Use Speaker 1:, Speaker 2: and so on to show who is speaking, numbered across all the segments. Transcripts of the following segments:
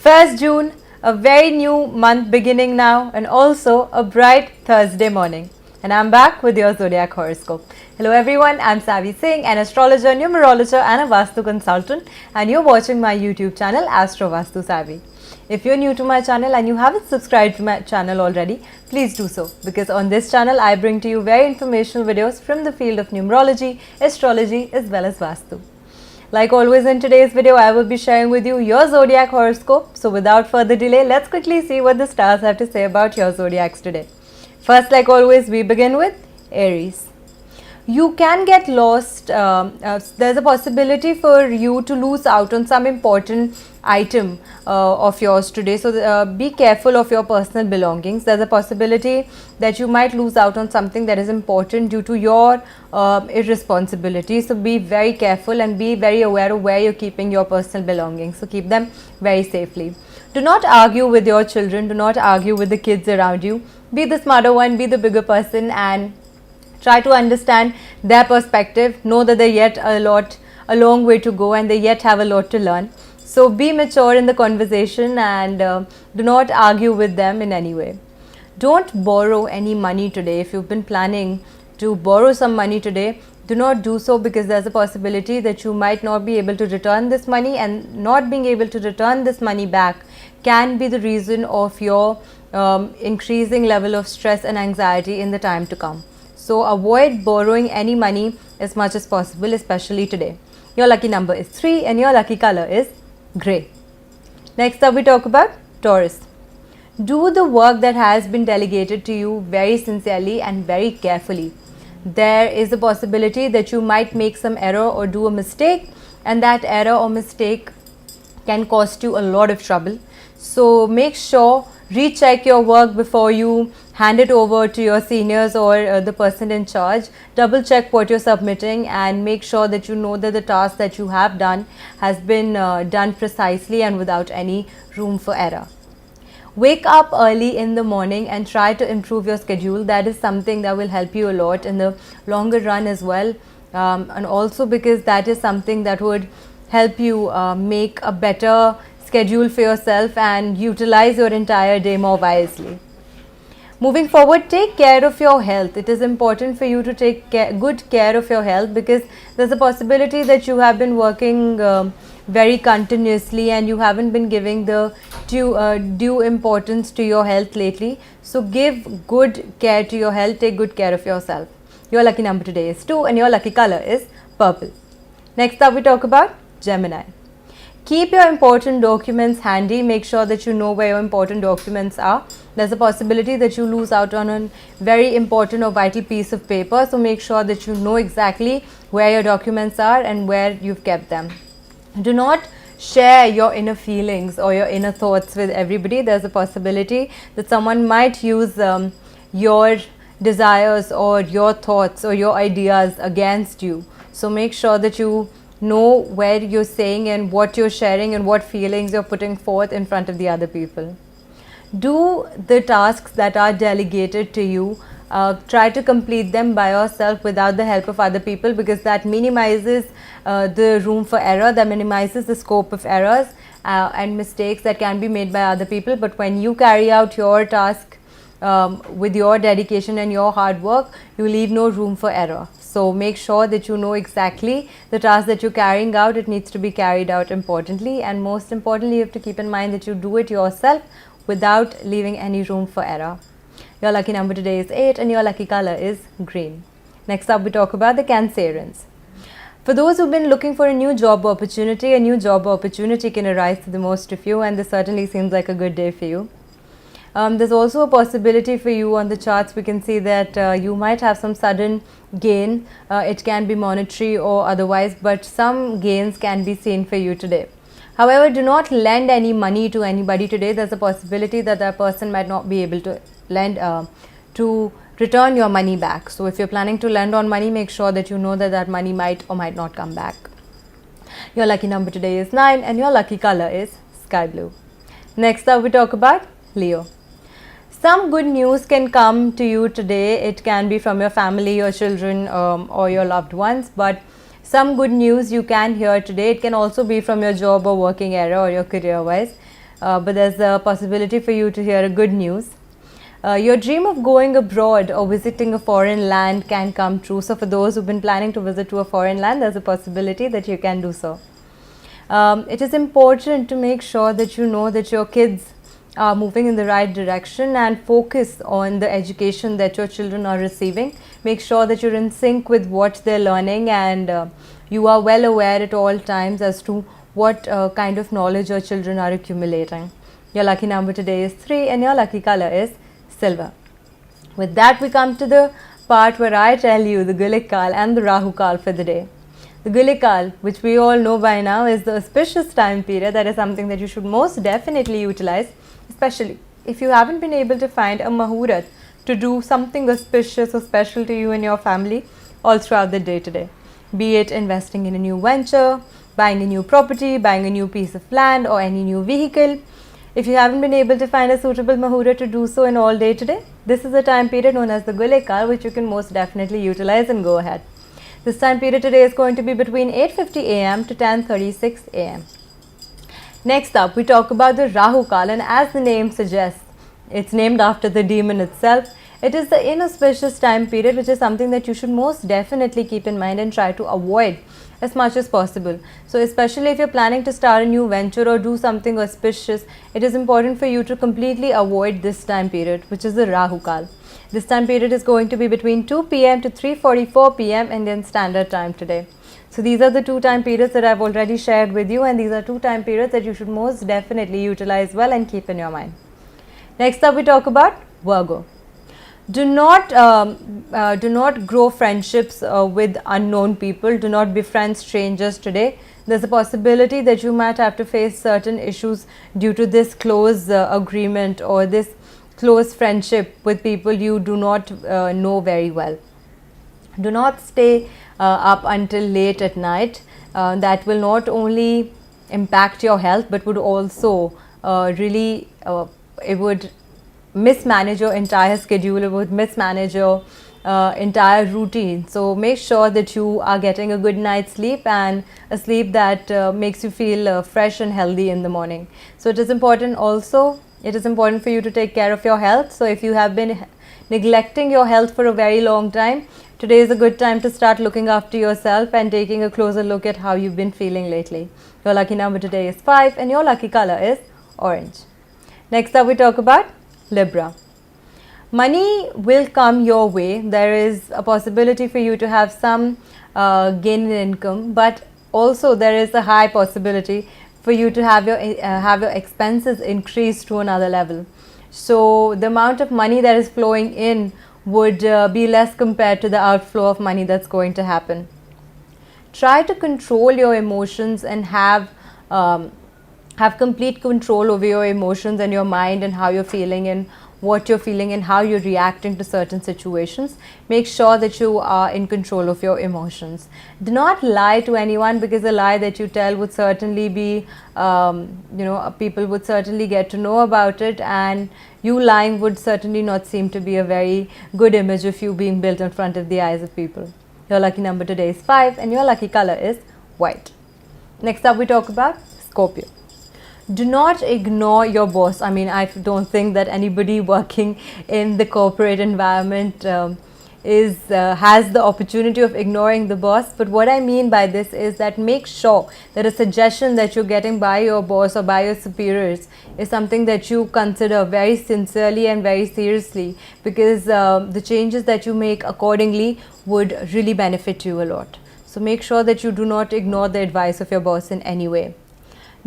Speaker 1: 1st June, a very new month beginning now, and also a bright Thursday morning. And I'm back with your Zodiac Horoscope. Hello everyone, I'm Savi Singh, an astrologer, numerologer and a Vastu consultant, and you're watching my YouTube channel Astro Vastu Savi. If you're new to my channel and you haven't subscribed to my channel already, please do so, because on this channel I bring to you very informational videos from the field of numerology, astrology as well as Vastu. Like always in today's video, I will be sharing with you your Zodiac horoscope. So without further delay, let's quickly see what the stars have to say about your Zodiacs today. First, like always, we begin with Aries. You can get lost. There's a possibility for you to lose out on some important item of yours today. So be careful of your personal belongings. There's a possibility that you might lose out on something that is important due to your irresponsibility. So be very careful and be very aware of where you're keeping your personal belongings. So keep them very safely. Do not argue with your children. Do not argue with the kids around you. Be the smarter one, be the bigger person, and try to understand their perspective. Know that they yet a long way to go and they yet have a lot to learn. So be mature in the conversation and do not argue with them in any way. Don't borrow any money today. If you've been planning to borrow some money today, do not do so, because there's a possibility that you might not be able to return this money, and not being able to return this money back can be the reason of your increasing level of stress and anxiety in the time to come. So avoid borrowing any money as much as possible, especially today. Your lucky number is 3 and your lucky color is grey. Next up we talk about Taurus. Do the work that has been delegated to you very sincerely and very carefully. There is a possibility that you might make some error or do a mistake, and that error or mistake can cost you a lot of trouble. So make sure, recheck your work before you hand it over to your seniors or the person in charge. Double check what you're submitting and make sure that you know that the task that you have done has been done precisely and without any room for error. Wake up early in the morning and try to improve your schedule. That is something that will help you a lot in the longer run as well, and also because that is something that would help you make a better schedule for yourself and utilize your entire day more wisely. Moving forward, take care of your health. It is important for you to take good care of your health, because there's a possibility that you have been working very continuously and you haven't been giving the due importance to your health lately. So give good care to your health, take good care of yourself. Your lucky number today is 2 and your lucky color is purple. Next up we talk about Gemini. Keep your important documents handy. Make sure that you know where your important documents are. There's a possibility that you lose out on a very important or vital piece of paper. So make sure that you know exactly where your documents are and where you've kept them. Do not share your inner feelings or your inner thoughts with everybody. There's a possibility that someone might use your desires or your thoughts or your ideas against you. So make sure that you know where you're saying and what you're sharing and what feelings you're putting forth in front of the other people. Do the tasks that are delegated to you. Try to complete them by yourself without the help of other people, because that minimizes the room for error, that minimizes the scope of errors and mistakes that can be made by other people. But when you carry out your task with your dedication and your hard work, you leave no room for error. So make sure that you know exactly the task that you're carrying out. It needs to be carried out importantly, and most importantly you have to keep in mind that you do it yourself without leaving any room for error. Your lucky number today is 8 and your lucky color is green. Next up we talk about the Cancerians. For those who've been looking for a new job opportunity, a new job opportunity can arise to the most of you, and this certainly seems like a good day for you. There's also a possibility for you on the charts. We can see that you might have some sudden gain. It can be monetary or otherwise, but some gains can be seen for you today. However, do not lend any money to anybody today. There's a possibility that that person might not be able to lend to return your money back. So if you're planning to lend on money, make sure that you know that that money might or might not come back. Your lucky number today is 9 and your lucky color is sky blue. Next up we talk about Leo. Some good news can come to you today. It can be from your family, your children or your loved ones, but some good news you can hear today. It can also be from your job or working area or your career wise. but there's a possibility for you to hear a good news. Your dream of going abroad or visiting a foreign land can come true. So for those who've been planning to visit to a foreign land, there's a possibility that you can do so. It is important to make sure that you know that your kids are moving in the right direction and focus on the education that your children are receiving. Make sure that you're in sync with what they're learning, and you are well aware at all times as to what kind of knowledge your children are accumulating. Your lucky number today is 3 and your lucky color is silver. With that, we come to the part where I tell you the Gulikal and the Rahukal for the day. The Gulikal, which we all know by now, is the auspicious time period. That is something that you should most definitely utilize, especially if you haven't been able to find a Mahurat to do something auspicious or special to you and your family all throughout the day today. Be it investing in a new venture, buying a new property, buying a new piece of land or any new vehicle. If you haven't been able to find a suitable Mahurat to do so in all day today, this is a time period known as the Gulikal, which you can most definitely utilize and go ahead. This time period today is going to be between 8:50 am to 10:36 am. Next up, we talk about the Rahukal, and as the name suggests, it's named after the demon itself. It is the inauspicious time period, which is something that you should most definitely keep in mind and try to avoid as much as possible. So especially if you're planning to start a new venture or do something auspicious, it is important for you to completely avoid this time period, which is the Rahukal. This time period is going to be between 2 pm to 3:44 pm Indian Standard Time today. So these are the two time periods that I've already shared with you, and these are two time periods that you should most definitely utilize well and keep in your mind. Next up, we talk about Virgo. Do not grow friendships with unknown people. Do not befriend strangers today. There's a possibility that you might have to face certain issues due to this close agreement or this close friendship with people you do not know very well. Do not stay up until late at night. That will not only impact your health but would also really it would mismanage your entire schedule. It would mismanage your entire routine. So make sure that you are getting a good night's sleep and a sleep that makes you feel fresh and healthy in the morning. So it is important for you to take care of your health. So if you have been neglecting your health for a very long time, today is a good time to start looking after yourself and taking a closer look at how you've been feeling lately. Your lucky number today is 5 and your lucky color is orange. Next up, we talk about Libra. Money will come your way. There is a possibility for you to have some gain in income, but also there is a high possibility for you to have your expenses increased to another level. So the amount of money that is flowing in would be less compared to the outflow of money that's going to happen. Try to control your emotions and have complete control over your emotions and your mind and how you're feeling and what you're feeling and how you're reacting to certain situations. Make sure that you are in control of your emotions. Do not lie to anyone, because a lie that you tell would certainly be, people would certainly get to know about it, and you lying would certainly not seem to be a very good image of you being built in front of the eyes of people. Your lucky number today is 5 and your lucky color is white. Next up, we talk about Scorpio. Do not ignore your boss. I mean, I don't think that anybody working in the corporate environment has the opportunity of ignoring the boss. But what I mean by this is that make sure that a suggestion that you're getting by your boss or by your superiors is something that you consider very sincerely and very seriously, because the changes that you make accordingly would really benefit you a lot. So make sure that you do not ignore the advice of your boss in any way.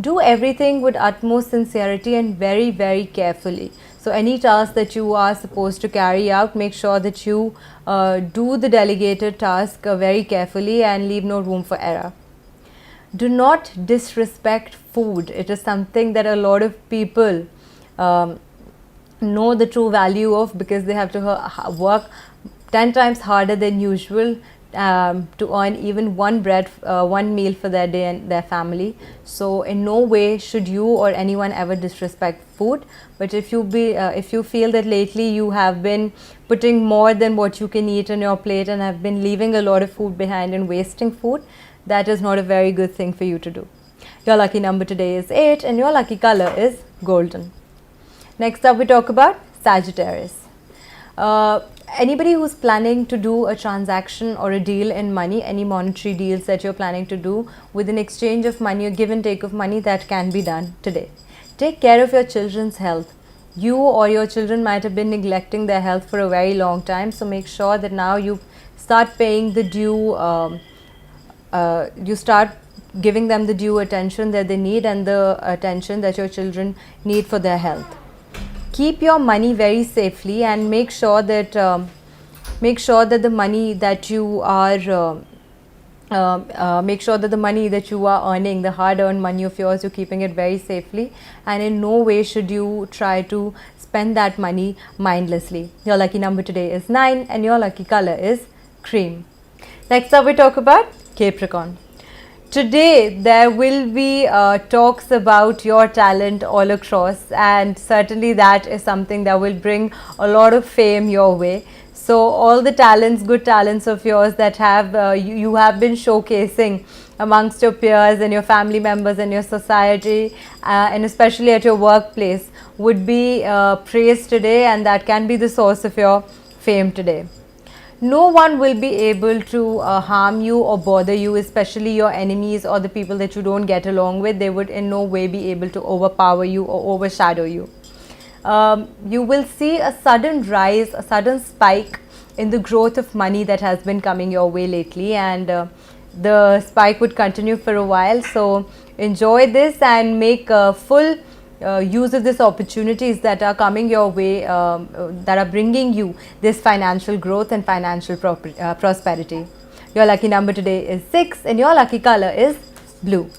Speaker 1: Do everything with utmost sincerity and very, very carefully. So any task that you are supposed to carry out, make sure that you do the delegated task very carefully and leave no room for error. Do not disrespect food. It is something that a lot of people know the true value of, because they have to work 10 times harder than usual to earn even one meal for their day and their family. So in no way should you or anyone ever disrespect food. But if you feel that lately you have been putting more than what you can eat on your plate and have been leaving a lot of food behind and wasting food, that is not a very good thing for you to do. Your lucky number today is 8 and your lucky color is golden. Next up, we talk about Sagittarius. Anybody who's planning to do a transaction or a deal in money, any monetary deals that you're planning to do with an exchange of money or give and take of money, that can be done today. Take care of your children's health. You or your children might have been neglecting their health for a very long time, so make sure that now you start paying the due, you start giving them the due attention that they need and the attention that your children need for their health. Keep your money very safely and make sure that the money that you are earning, the hard-earned money of yours, you're keeping it very safely, and in no way should you try to spend that money mindlessly. Your lucky number today is 9 and your lucky color is cream. Next up, we talk about Capricorn. Today there will be talks about your talent all across, and certainly that is something that will bring a lot of fame your way. So all the talents, good talents of yours that you have been showcasing amongst your peers and your family members and your society, and especially at your workplace, would be praised today, and that can be the source of your fame today. No one will be able to harm you or bother you, especially your enemies or the people that you don't get along with. They would in no way be able to overpower you or overshadow you. You will see a sudden rise, a sudden spike in the growth of money that has been coming your way lately, and the spike would continue for a while. So enjoy this and make full use of these opportunities that are coming your way, that are bringing you this financial growth and financial prosperity. Your lucky number today is 6 and your lucky color is blue.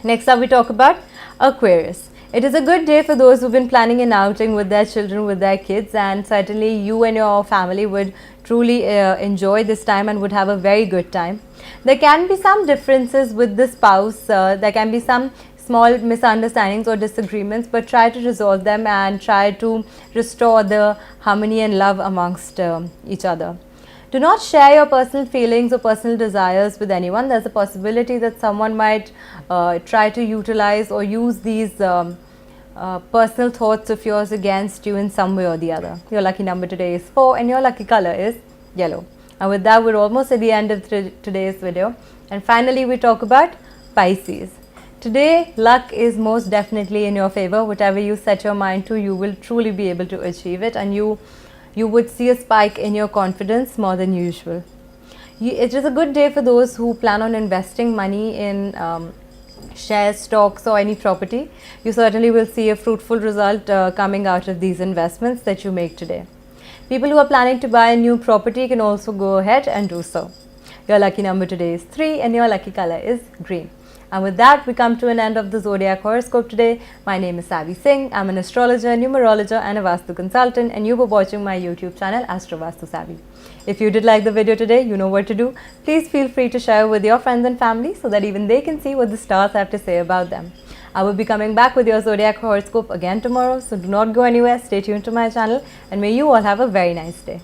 Speaker 1: Next up, we talk about Aquarius. It is a good day for those who've been planning an outing with their children, with their kids, and certainly you and your family would truly enjoy this time and would have a very good time. There can be some differences with the spouse, there can be some small misunderstandings or disagreements, but try to resolve them and try to restore the harmony and love amongst each other. Do not share your personal feelings or personal desires with anyone. There's a possibility that someone might try to utilize or use these personal thoughts of yours against you in some way or the other. Your lucky number today is 4 and your lucky color is yellow. And with that, we're almost at the end of today's video. And finally, we talk about Pisces. Today, luck is most definitely in your favor. Whatever you set your mind to, you will truly be able to achieve it, and you would see a spike in your confidence more than usual. It is a good day for those who plan on investing money in shares, stocks or any property. You certainly will see a fruitful result coming out of these investments that you make today. People who are planning to buy a new property can also go ahead and do so. Your lucky number today is 3 and your lucky color is green. And with that, we come to an end of the Zodiac Horoscope today. My name is Savi Singh. I'm an astrologer, numerologist and a Vastu consultant, and you were watching my YouTube channel, Astro Vastu Savvy. If you did like the video today, you know what to do. Please feel free to share with your friends and family so that even they can see what the stars have to say about them. I will be coming back with your Zodiac Horoscope again tomorrow, so do not go anywhere. Stay tuned to my channel, and may you all have a very nice day.